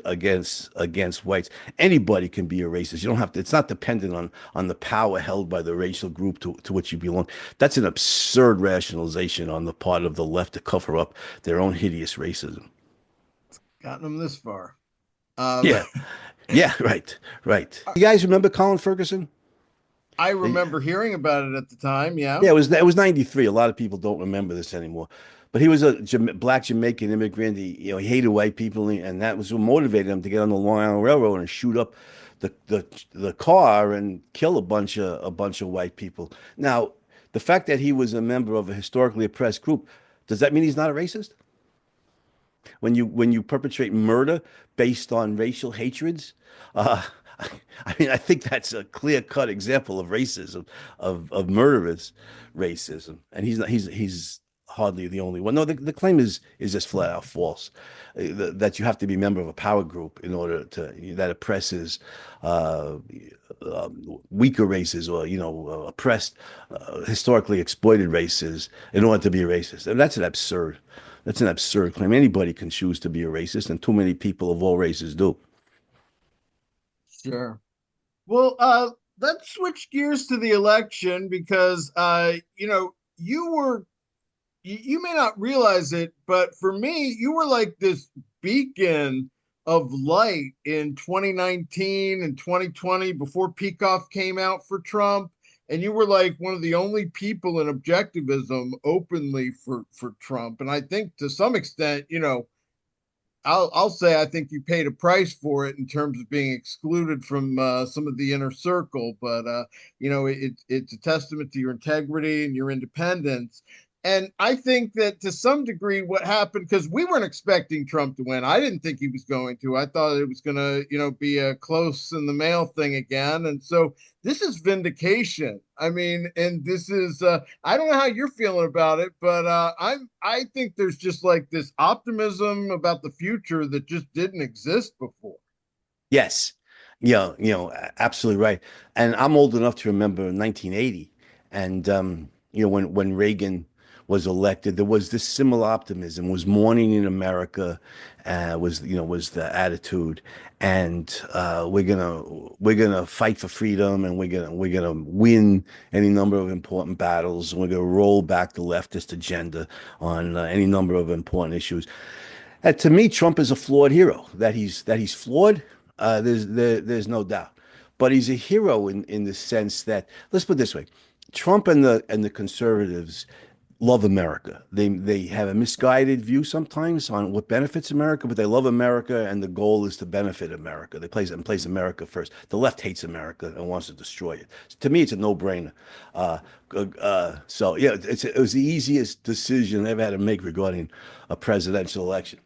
against whites. Anybody can be a racist. You don't have to. It's not dependent on the power held by the racial group to which you belong. That's an absurd rationalization on the part of the left to cover up their own hideous racism. Gotten them this far. Yeah, yeah, right. You guys remember Colin Ferguson? I remember hearing about it at the time. Yeah. Yeah, it was 93. A lot of people don't remember this anymore. But he was a black Jamaican immigrant. He hated white people, and that was what motivated him to get on the Long Island Railroad and shoot up the car and kill a bunch of white people. Now, the fact that he was a member of a historically oppressed group, does that mean he's not a racist? When you perpetrate murder based on racial hatreds, I mean, I think that's a clear-cut example of racism, of murderous racism, and he's hardly the only one. No, the claim is just flat out false. That you have to be a member of a power group in order that oppresses weaker races or oppressed, historically exploited races in order to be a racist. And that's an absurd claim. Anybody can choose to be a racist, and too many people of all races do. Sure. Well, let's switch gears to the election because you may not realize it, but for me, you were like this beacon of light in 2019 and 2020 before Peikoff came out for Trump. And you were like one of the only people in objectivism openly for Trump. And I think to some extent, I'll say I think you paid a price for it in terms of being excluded from some of the inner circle, but it's a testament to your integrity and your independence. And I think that to some degree, what happened, because we weren't expecting Trump to win. I didn't think he was going to. I thought it was going to, be a close in the mail thing again. And so this is vindication. I mean, and this is, I don't know how you're feeling about it, but I think there's just like this optimism about the future that just didn't exist before. Yes, yeah, absolutely right. And I'm old enough to remember 1980, and when Reagan was elected, there was this similar optimism, was morning in America, was the attitude, and we're gonna fight for freedom, and we're gonna win any number of important battles, and we're gonna roll back the leftist agenda on any number of important issues. And to me, Trump is a flawed hero. That he's flawed, there's no doubt, but he's a hero in the sense that, let's put it this way, Trump and the conservatives love America. They have a misguided view sometimes on what benefits America, but they love America, and the goal is to benefit America. They place America first. The left hates America and wants to destroy it. To me, it's a no-brainer. So yeah, it was the easiest decision I ever had to make regarding a presidential election.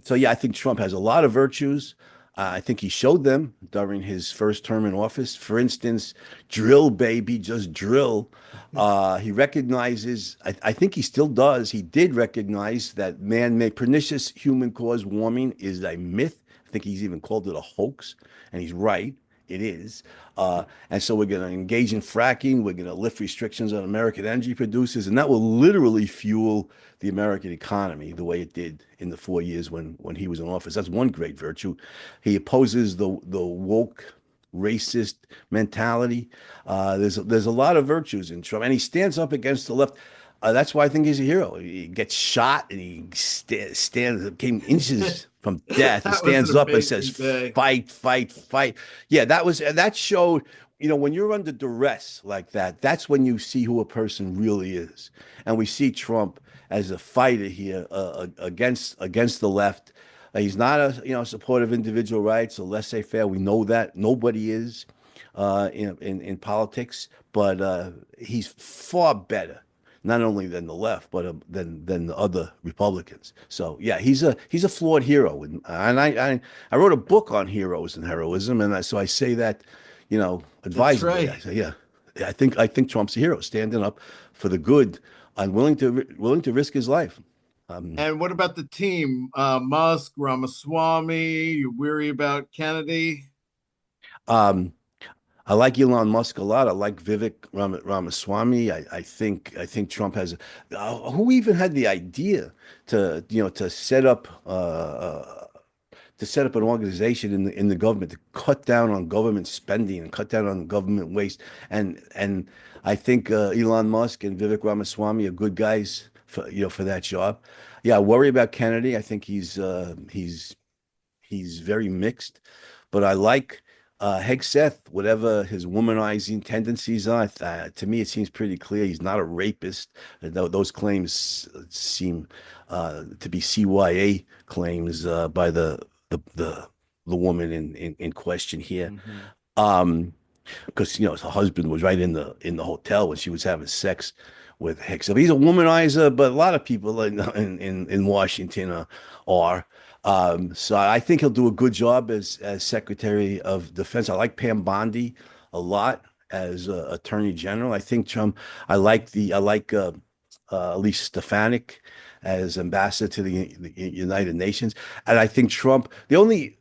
So yeah, I think Trump has a lot of virtues. I think he showed them during his first term in office. For instance, drill, baby, just drill. He recognizes, I think he still does, he did recognize that man-made pernicious human-caused warming is a myth. I think he's even called it a hoax, and he's right. it is. And so we're going to engage in fracking. We're going to lift restrictions on American energy producers, and that will literally fuel the American economy the way it did in the 4 years when he was in office. That's one great virtue. He opposes the woke racist mentality. There's a lot of virtues in Trump, and he stands up against the left. That's why I think he's a hero. He gets shot and he came inches from death and That was an stands up and says, amazing day. "Fight, fight, fight." Yeah, that showed. When you're under duress like that, that's when you see who a person really is. And we see Trump as a fighter here against the left. He's not a supporter of individual rights or laissez-faire. We know that nobody is in politics, but he's far better, not only than the left, but than the other Republicans. So yeah, he's a flawed hero, and I wrote a book on heroes and heroism, and so I say that, That's advisedly. right. I say, yeah, I think Trump's a hero, standing up for the good and willing to risk his life. And what about the team? Musk, Ramaswamy, you weary about Kennedy? Um, I like Elon Musk a lot. I like Vivek Ramaswamy. I think Trump has. Who even had the idea to set up an organization in the government to cut down on government spending and cut down on government waste. And I think Elon Musk and Vivek Ramaswamy are good guys for that job. Yeah, I worry about Kennedy. I think he's very mixed, but I like Hegseth, whatever his womanizing tendencies are. To me, it seems pretty clear he's not a rapist. Those claims seem to be CYA claims by the woman in question here. Mhm. Because her husband was right in the hotel when she was having sex with Hicks. So he's a womanizer, but a lot of people in Washington are. So I think he'll do a good job as Secretary of Defense. I like Pam Bondi a lot as Attorney General. I think Trump. I like Elise Stefanik as ambassador to the United Nations, and I think Trump. The only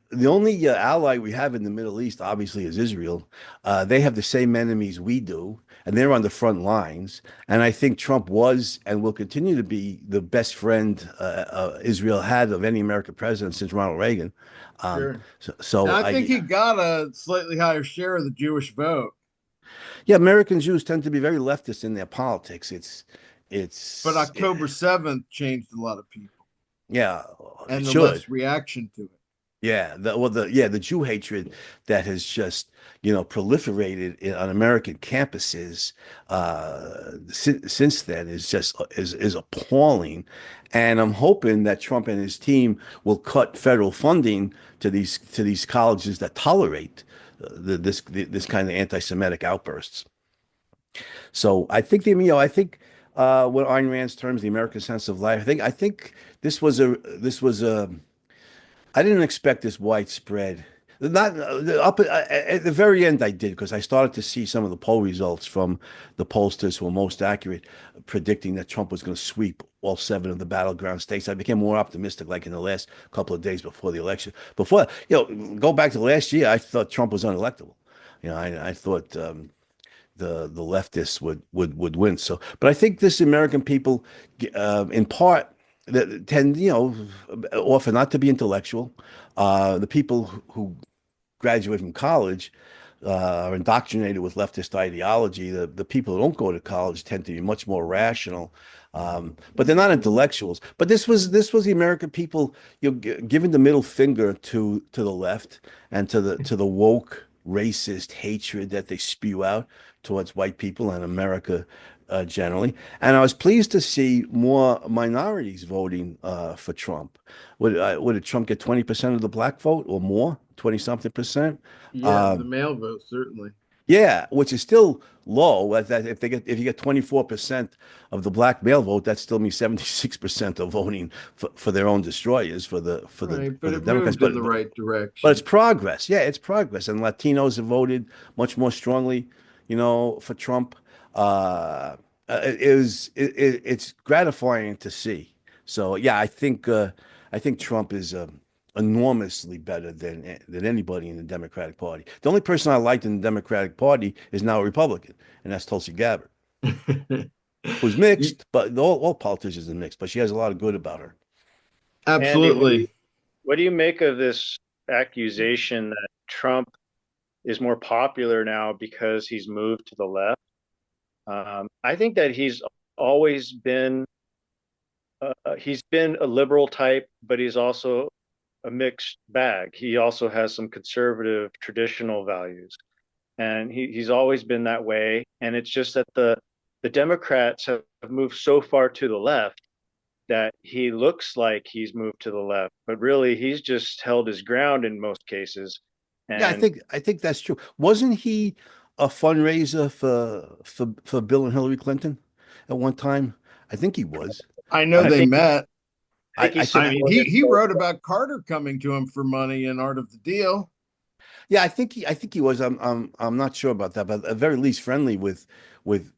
ally we have in the Middle East, obviously, is Israel. They have the same enemies we do, and they're on the front lines. And I think Trump was and will continue to be the best friend Israel had of any American president since Ronald Reagan. Um, Sure. so, And so I think I, he got a slightly higher share of the Jewish vote. yeah, American Jews tend to be very leftist in their politics. But It's, October 7th changed a lot of people yeah, it and the should. left's reaction to it. Yeah, the Jew hatred that has just proliferated on American campuses since then is appalling, and I'm hoping that Trump and his team will cut federal funding to these colleges that tolerate this kind of anti-Semitic outbursts. So I think what Ayn Rand's terms, the American sense of life. I think this was a I didn't expect this widespread. Not up at the very end, I did because I started to see some of the poll results from the pollsters who were most accurate, predicting that Trump was going to sweep all seven of the battleground states. I became more optimistic, like in the last couple of days before the election. Go back to last year, I thought Trump was unelectable. I thought the leftists would win. So, but I think this American people, in part, that tend, often not to be intellectual. The people who graduate from college are indoctrinated with leftist ideology. The people who don't go to college tend to be much more rational, but they're not intellectuals. But this was the American people, giving the middle finger to the left and to the woke racist hatred that they spew out towards white people and America generally. And I was pleased to see more minorities voting for Trump. Would Trump get 20% of the black vote or more, 20 something percent? Yeah, the Um, male vote, certainly. yeah, which is still low. If you get 24% of the black male vote, that still means 76% are voting for their own destroyers for the for the Right, for but the it Democrats. moved in But the but right but it's direction. progress. Yeah, it's progress. And Latinos have voted much more strongly, for Trump. Uh, it's gratifying to see. So yeah, I think Trump is enormously better than anybody in the Democratic Party. The only person I liked in the Democratic Party is now a Republican, and that's Tulsi Gabbard, who's mixed, but all politicians are mixed, but she has a lot of good about her. Andy, Absolutely. what do you make of this accusation that Trump is more popular now because he's moved to the left? I think that always been he's been a liberal type, but he's also a mixed bag. He also has some conservative traditional values, and he's always been that way. And it's just that the Democrats have moved so far to the left that he looks like he's moved to the left, but really he's just held his ground in most cases. Yeah, And I think that's true. Wasn't he a fundraiser for Bill and Hillary Clinton at one time? I think he was. I know I Um, they think met. I think he I think I mean, supported he both. wrote about Carter coming to him for money in Art of the Deal. Yeah, I think he was. I'm not sure about that, but at very least friendly with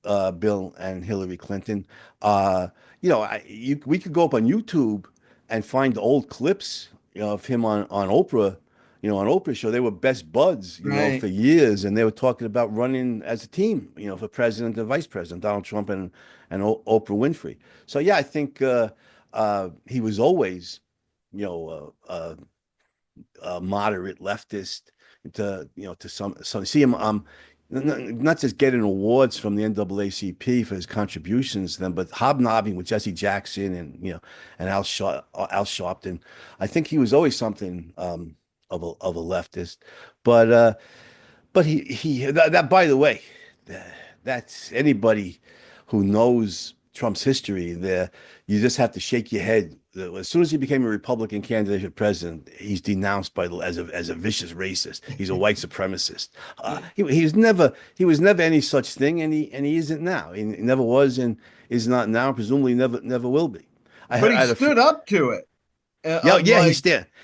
Bill and Hillary Clinton. Uh, we could go up on YouTube and find old clips, of him on Oprah, on Oprah's show. They were best buds, for Right. years, and they were talking about running as a team, for president and vice president, Donald Trump and Oprah Winfrey. So yeah, I think he was always, you know, moderate leftist to some see him not just getting awards from the NAACP for his contributions to them, but hobnobbing with Jesse Jackson and Al Sharpton. I think he was always something of a leftist, but that by the way, that's anybody who knows Trump's history there. You just have to shake your head. As soon as he became a Republican candidate for president, he's denounced as a vicious racist. He's a white supremacist. He was never any such thing, and he isn't now. He never was and is not now. Presumably never will be. But he I had a stood up to it. yeah, Unlike,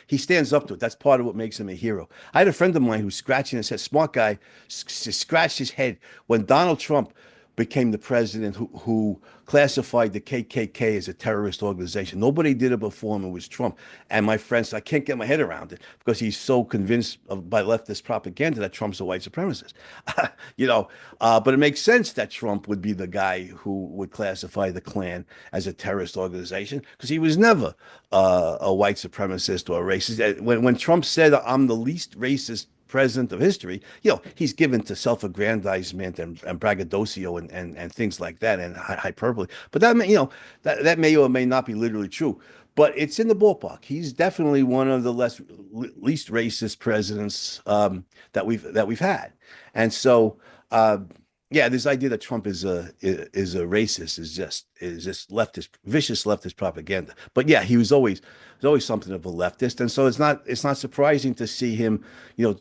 he stands up to it. That's part of what makes him a hero. I had a friend of mine who's scratching his head, smart guy, scratched his head when Donald Trump became the president who classified the KKK as a terrorist organization. Nobody did it before him. It was Trump. And my friend said, I can't get my head around it because he's so convinced by leftist propaganda that Trump's a white supremacist. But it makes sense that Trump would be the guy who would classify the Klan as a terrorist organization because he was never a white supremacist or a racist. When Trump said, I'm the least racist president of history, he's given to self-aggrandizement and braggadocio and things like that and hyperbole. But that may or may not be literally true. But it's in the ballpark. He's definitely one of the least racist presidents that we've had. And so, yeah, this idea that Trump is a racist is just leftist, vicious leftist propaganda. But yeah, he was always something of a leftist, and so it's not surprising to see him,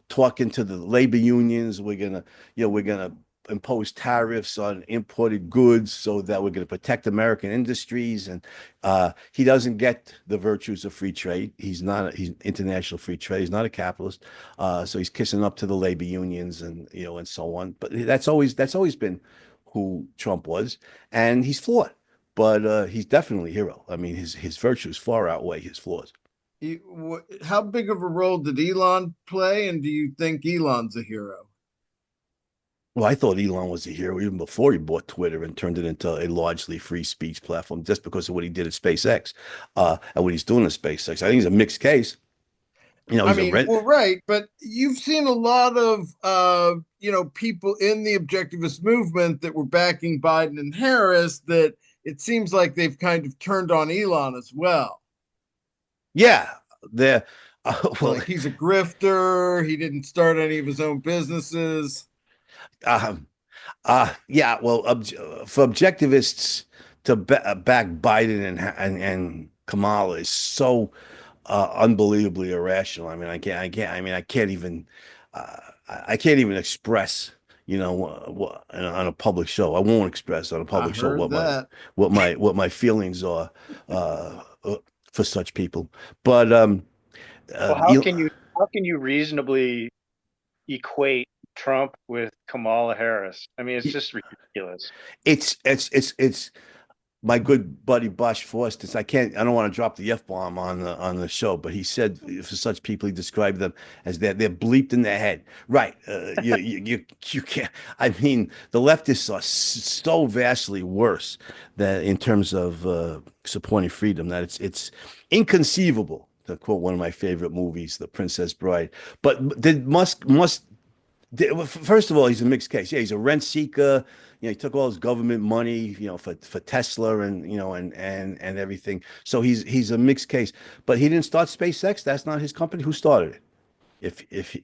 talking to the labor unions. We're gonna impose tariffs on imported goods so that we're going to protect American industries, and he doesn't get the virtues of free trade. He's international free trade. He's not a capitalist, so he's kissing up to the labor unions and so on. But that's always been who Trump was, and he's flawed. But he's definitely a hero. I mean, his virtues far outweigh his flaws. how big of a role did Elon play? And do you think Elon's a hero? Well, I thought Elon was a hero even before he bought Twitter and turned it into a largely free speech platform just because of what he did at SpaceX, and what he's doing at SpaceX. I think he's a mixed case. I He's a mean, rent. well, right, but you've seen a lot of people in the objectivist movement that were backing Biden and Harris that it seems like they've kind of turned on Elon as well. Yeah, there. Well, Like he's a grifter, he didn't start any of his own businesses. um, yeah. Well, for objectivists to back Biden and Kamala is so unbelievably irrational. I mean, I can't even, uh, I can't even express, on a public show. I won't express on a I public show heard that. what my feelings are for such people. But Well, El- how can you reasonably equate Trump with Kamala Harris? I mean, it's just ridiculous. it's my good buddy Bosch Foster, I don't want to drop the F-bomb on the show, but he said for such people, he described them as they're bleeped in their head. Right. You can't, I mean, the leftists are so vastly worse that in terms of supporting freedom, that it's inconceivable, to quote one of my favorite movies, The Princess Bride. But did Musk first of all, he's a mixed case. Yeah, he's a rent seeker. He took all his government money, for Tesla and and everything. So he's a mixed case. But he didn't start SpaceX. That's not his company. Who started it? If he,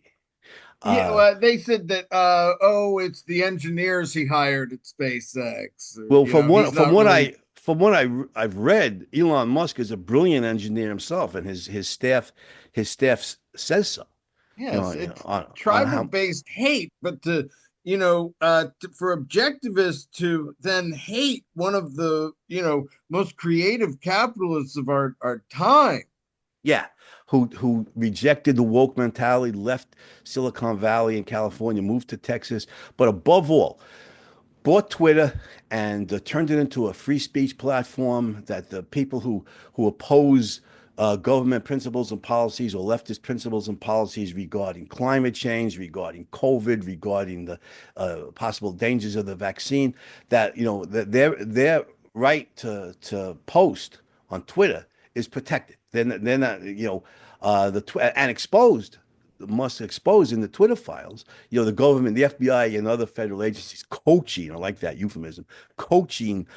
Yeah, uh, well, they said that oh, it's the engineers he hired at SpaceX. well, He's not really. from what I've read, Elon Musk is a brilliant engineer himself, and his staff says so. Yes, it's On tribal how. based hate, but for objectivists to then hate one of the most creative capitalists of our time. Yeah, who rejected the woke mentality, left Silicon Valley in California, moved to Texas, but above all, bought Twitter and turned it into a free speech platform that the people who oppose government principles and policies, or leftist principles and policies regarding climate change, regarding COVID, regarding the possible dangers of the vaccine, that that their right to post on Twitter is protected. They're not and exposed. Must expose in the Twitter files, the government, the FBI, and other federal agencies coaching, I like that euphemism, coaching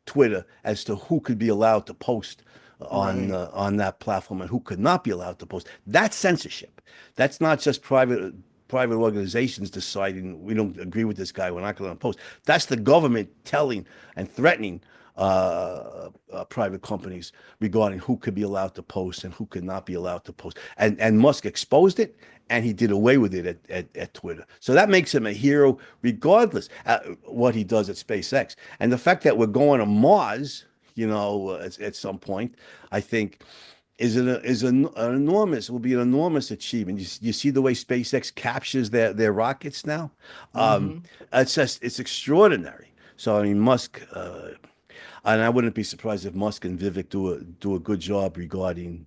Twitter as to who could be allowed to post Right. on that platform and who could not be allowed to post. That's censorship. That's not just private organizations deciding we don't agree with this guy, we're not going to post. That's the government telling and threatening private companies regarding who could be allowed to post and who could not be allowed to post. And Musk exposed it, and he did away with it at Twitter. So that makes him a hero, regardless what he does at SpaceX. And the fact that we're going to Mars, at some point, I think an enormous will be an enormous achievement. You see the way SpaceX captures their rockets now. Um, Hmm. it's extraordinary. So I mean, Musk. And I wouldn't be surprised if Musk and Vivek do a good job regarding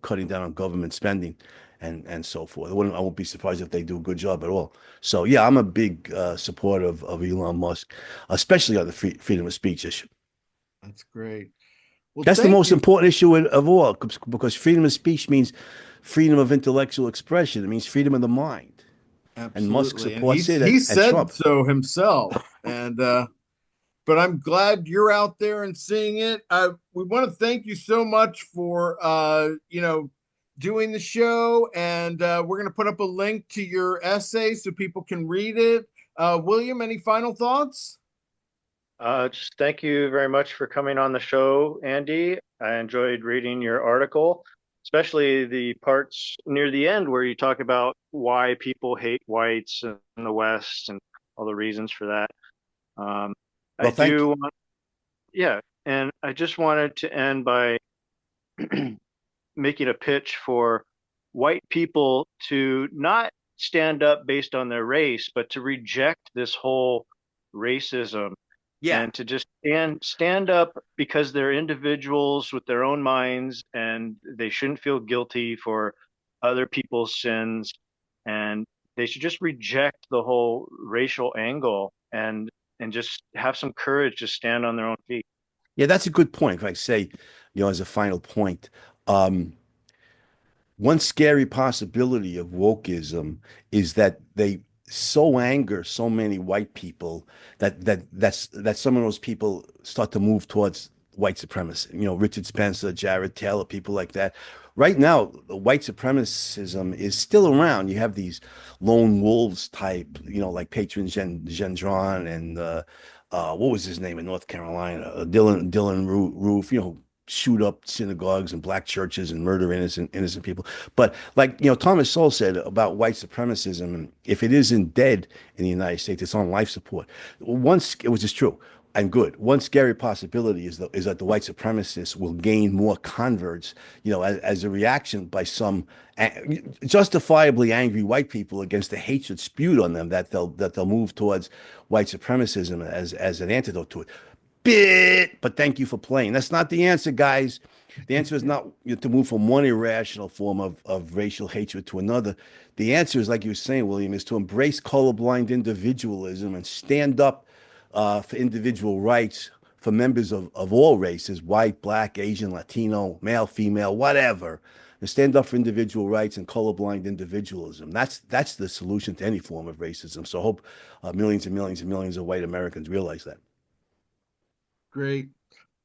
cutting down on government spending and so forth. I won't be surprised if they do a good job at all. So yeah, I'm a big supporter of Elon Musk, especially on the freedom of speech issue. That's great. Well, That's the thank most you. important issue of all, because freedom of speech means freedom of intellectual expression. It means freedom of the mind, and Musk Absolutely. And supports he's it, he and said Trump. so himself. And but I'm glad you're out there and seeing it. We want to thank you so much for doing the show, and we're going to put up a link to your essay so people can read it. William, any final thoughts? Just thank you very much for coming on the show, Andy. I enjoyed reading your article, especially the parts near the end where you talk about why people hate whites in the West and all the reasons for that. Um, I Well, thank you. do want, yeah, and I just wanted to end by making a pitch for white people to not stand up based on their race, but to reject this whole racism Yeah. and to just stand up because they're individuals with their own minds and they shouldn't feel guilty for other people's sins, and they should just reject the whole racial angle and just have some courage to stand on their own feet. Yeah, that's a good point. If I say, as a final point, um, one scary possibility of wokeism is that they so anger so many white people that some of those people start to move towards white supremacy. Richard Spencer, Jared Taylor, people like that. Right now, white supremacism is still around. You have these lone wolves type, like Patron Gendron and what was his name in North Carolina? Dylan Roof, shoot up synagogues and black churches and murder innocent people. But like Thomas Sowell said about white supremacism, if it isn't dead in the United States, it's on life support. Once it was just true and good. One scary possibility is that the white supremacists will gain more converts, as a reaction by some justifiably angry white people against the hatred spewed on them, that they'll move towards white supremacism as an antidote to it. bit, but thank you for playing. That's not the answer, guys. The answer is not to move from one irrational form of racial hatred to another. The answer is, like you were saying, William, is to embrace colorblind individualism and stand up for individual rights for members of all races, white, black, Asian, Latino, male, female, whatever. To stand up for individual rights and colorblind individualism. That's the solution to any form of racism. So I hope millions and millions and millions of white Americans realize that. Great.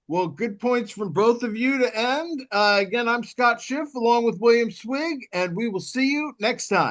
Well, good points from both of you to end. Again, I'm Scott Schiff along with William Swig, and we will see you next time.